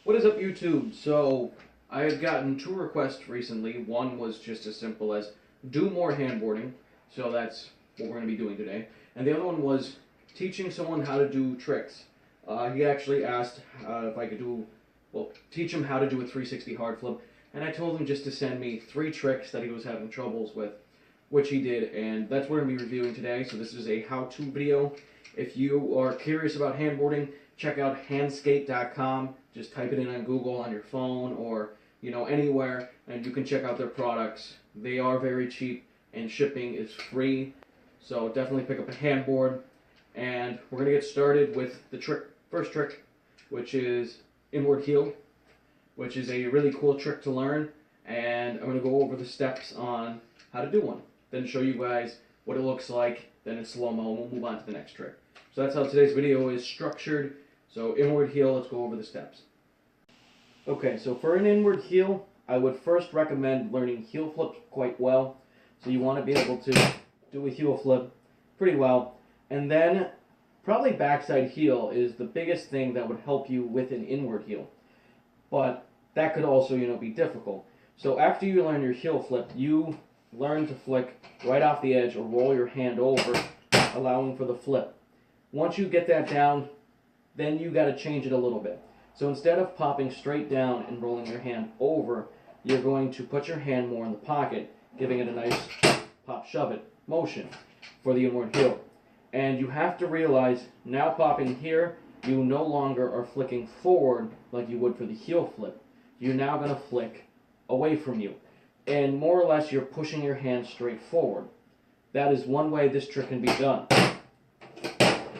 What is up, YouTube? So, I have gotten two requests recently. One was just as simple as do more handboarding, so that's what we're going to be doing today. And the other one was teaching someone how to do tricks. He actually asked if I could teach him how to do a 360 hard flip, and I told him just to send me 3 tricks that he was having troubles with, which he did, and that's what we're going to be reviewing today. So this is a how-to video. If you are curious about handboarding, check out handskate.com. Just type it in on Google on your phone or anywhere, and you can check out their products. They are very cheap and shipping is free, so definitely pick up a handboard. And we're going to get started with the first trick, which is inward heel, which is a really cool trick to learn, and I'm going to go over the steps on how to do one, then show you guys what it looks like, then in slow-mo, and we'll move on to the next trick. So that's how today's video is structured. So inward heel, let's go over the steps. Okay, so for an inward heel, I would first recommend learning heel flips quite well. So you want to be able to do a heel flip pretty well. And then probably backside heel is the biggest thing that would help you with an inward heel. But that could also, be difficult. So after you learn your heel flip, you learn to flick right off the edge or roll your hand over, allowing for the flip. Once you get that down, then you got to change it a little bit. So instead of popping straight down and rolling your hand over, you're going to put your hand more in the pocket, giving it a nice pop shove it motion for the inward heel. And you have to realize, now popping here, you no longer are flicking forward like you would for the heel flip. You're now going to flick away from you. And more or less, you're pushing your hand straight forward. That is one way this trick can be done.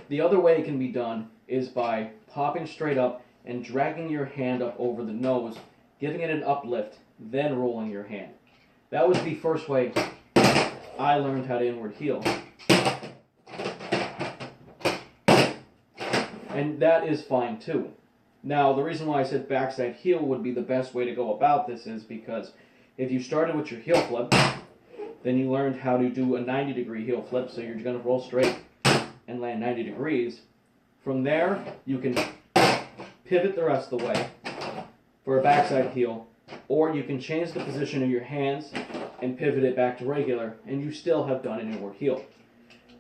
The other way it can be done is by popping straight up and dragging your hand up over the nose, giving it an uplift, then rolling your hand. That was the first way I learned how to inward heel. And that is fine too. Now, the reason why I said backside heel would be the best way to go about this is because if you started with your heel flip, then you learned how to do a 90-degree heel flip, so you're going to roll straight and land 90 degrees. From there, you can pivot the rest of the way for a backside heel, or you can change the position of your hands and pivot it back to regular, and you still have done an inward heel.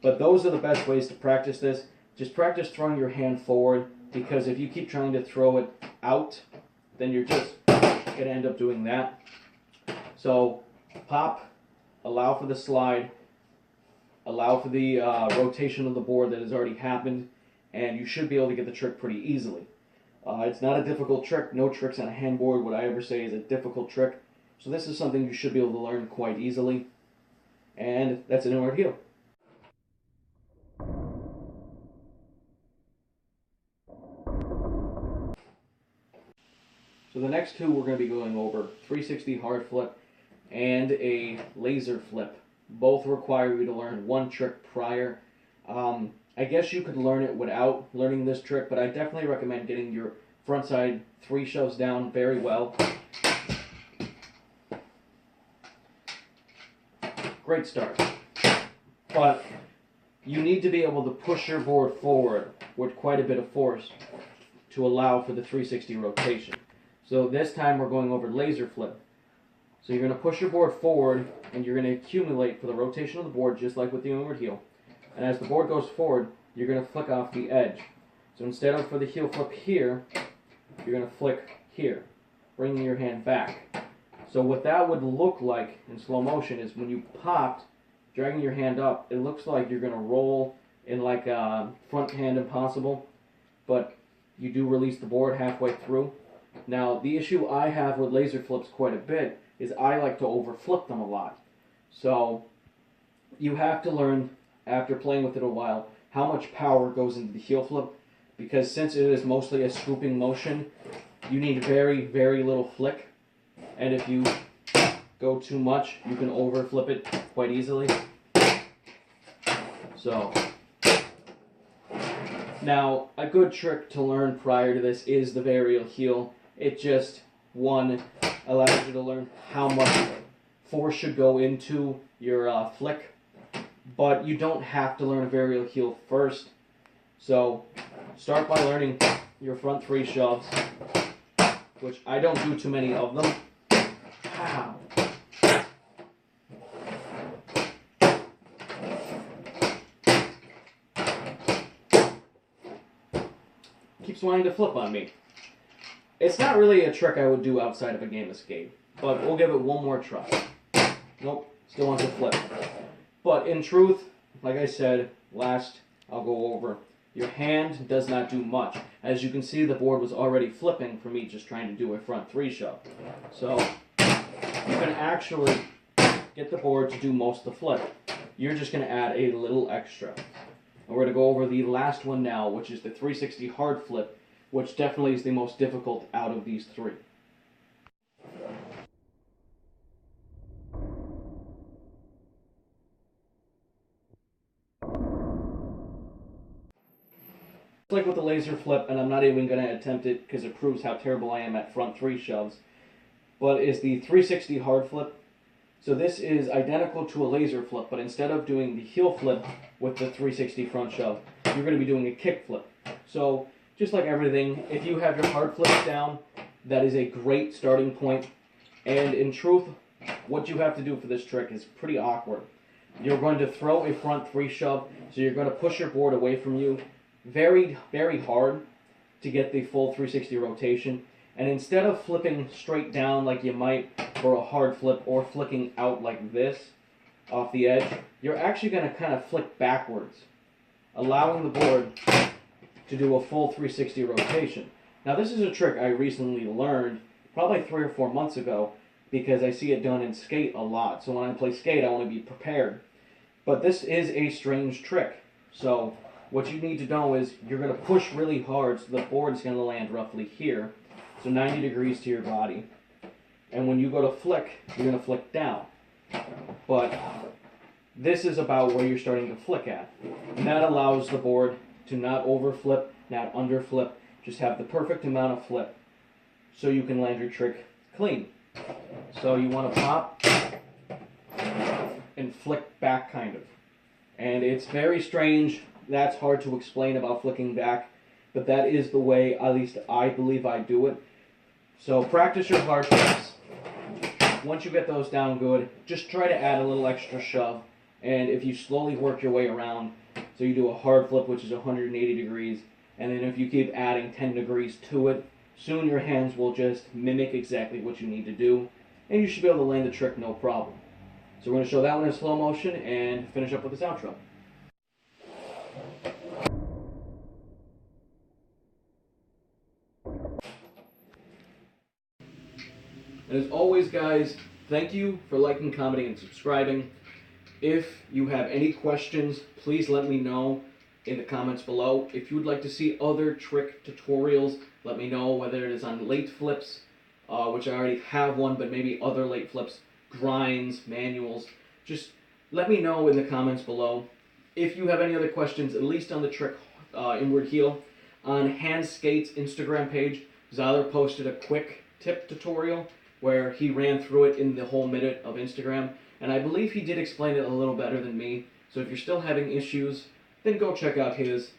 But those are the best ways to practice this. Just practice throwing your hand forward, because if you keep trying to throw it out, then you're just going to end up doing that. So pop, allow for the slide, allow for the rotation of the board that has already happened, and you should be able to get the trick pretty easily. It's not a difficult trick. No tricks on a handboard would I ever say is a difficult trick. So this is something you should be able to learn quite easily. And that's an inward heel. So the next two we're going to be going over 360 hard flip and a laser flip. Both require you to learn one trick prior. I guess you could learn it without learning this trick, but I definitely recommend getting your front side 3 shoves down very well. Great start. But you need to be able to push your board forward with quite a bit of force to allow for the 360 rotation. So this time we're going over laser flip. So you're going to push your board forward, and you're going to accumulate for the rotation of the board, just like with the inward heel. And as the board goes forward, you're going to flick off the edge. So instead of for the heel flip here, you're going to flick here, bringing your hand back. So what that would look like in slow motion is when you popped, dragging your hand up, it looks like you're going to roll in like a front hand impossible, but you do release the board halfway through. Now, the issue I have with laser flips quite a bit is I like to overflip them a lot. So you have to learn, after playing with it a while, how much power goes into the heel flip, because since it is mostly a scooping motion, you need very, very little flick, and if you go too much, you can overflip it quite easily. So now, a good trick to learn prior to this is the varial heel. It just, one, allows you to learn how much force should go into your flick, but you don't have to learn a varial heel first. So start by learning your front 3 shoves, which I don't do too many of them. Ow. Keeps wanting to flip on me. It's not really a trick I would do outside of a game of skate, but we'll give it one more try. Nope, still wants to flip. But in truth, like I said last, I'll go over, your hand does not do much. As you can see, the board was already flipping for me just trying to do a front 3 shove. So you can actually get the board to do most of the flip. You're just going to add a little extra. And we're going to go over the last one now, which is the 360 hard flip, which definitely is the most difficult out of these 3. Like with the laser flip, and I'm not even going to attempt it because it proves how terrible I am at front 3 shoves, but is the 360 hard flip. So this is identical to a laser flip, but instead of doing the heel flip with the 360 front shove, you're going to be doing a kick flip. So just like everything, if you have your hard flips down, that is a great starting point. And in truth, what you have to do for this trick is pretty awkward. You're going to throw a front 3 shove, so you're going to push your board away from you very, very hard to get the full 360 rotation. And instead of flipping straight down like you might for a hard flip or flicking out like this off the edge, you're actually going to kind of flick backwards, allowing the board to do a full 360 rotation. Now this is a trick I recently learned probably 3 or 4 months ago because I see it done in skate a lot. So when I play skate, I want to be prepared. But this is a strange trick. So what you need to know is you're going to push really hard so the board's going to land roughly here. So 90 degrees to your body. And when you go to flick, you're going to flick down. But this is about where you're starting to flick at. And that allows the board to not overflip, not underflip, just have the perfect amount of flip so you can land your trick clean. So you want to pop and flick back kind of. And it's very strange. That's hard to explain about flicking back, but that is the way, at least I believe I do it. So practice your hard flips. Once you get those down good, just try to add a little extra shove. And if you slowly work your way around, so you do a hard flip, which is 180 degrees, and then if you keep adding 10 degrees to it, soon your hands will just mimic exactly what you need to do, and you should be able to land the trick no problem. So we're going to show that one in slow motion and finish up with this outro. And as always, guys, thank you for liking, commenting, and subscribing. If you have any questions, please let me know in the comments below. If you would like to see other trick tutorials, let me know, whether it is on late flips, which I already have one, but maybe other late flips, grinds, manuals. Just let me know in the comments below. If you have any other questions, at least on the trick Inwardheel, on Handskate's Instagram page, Zyler posted a quick tip tutorial where he ran through it in the whole minute of Instagram, and I believe he did explain it a little better than me. So if you're still having issues, then go check out his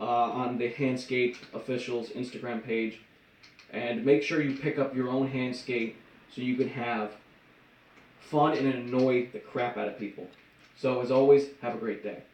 on the Handskate official's Instagram page, and make sure you pick up your own Handskate so you can have fun and annoy the crap out of people. So as always, have a great day.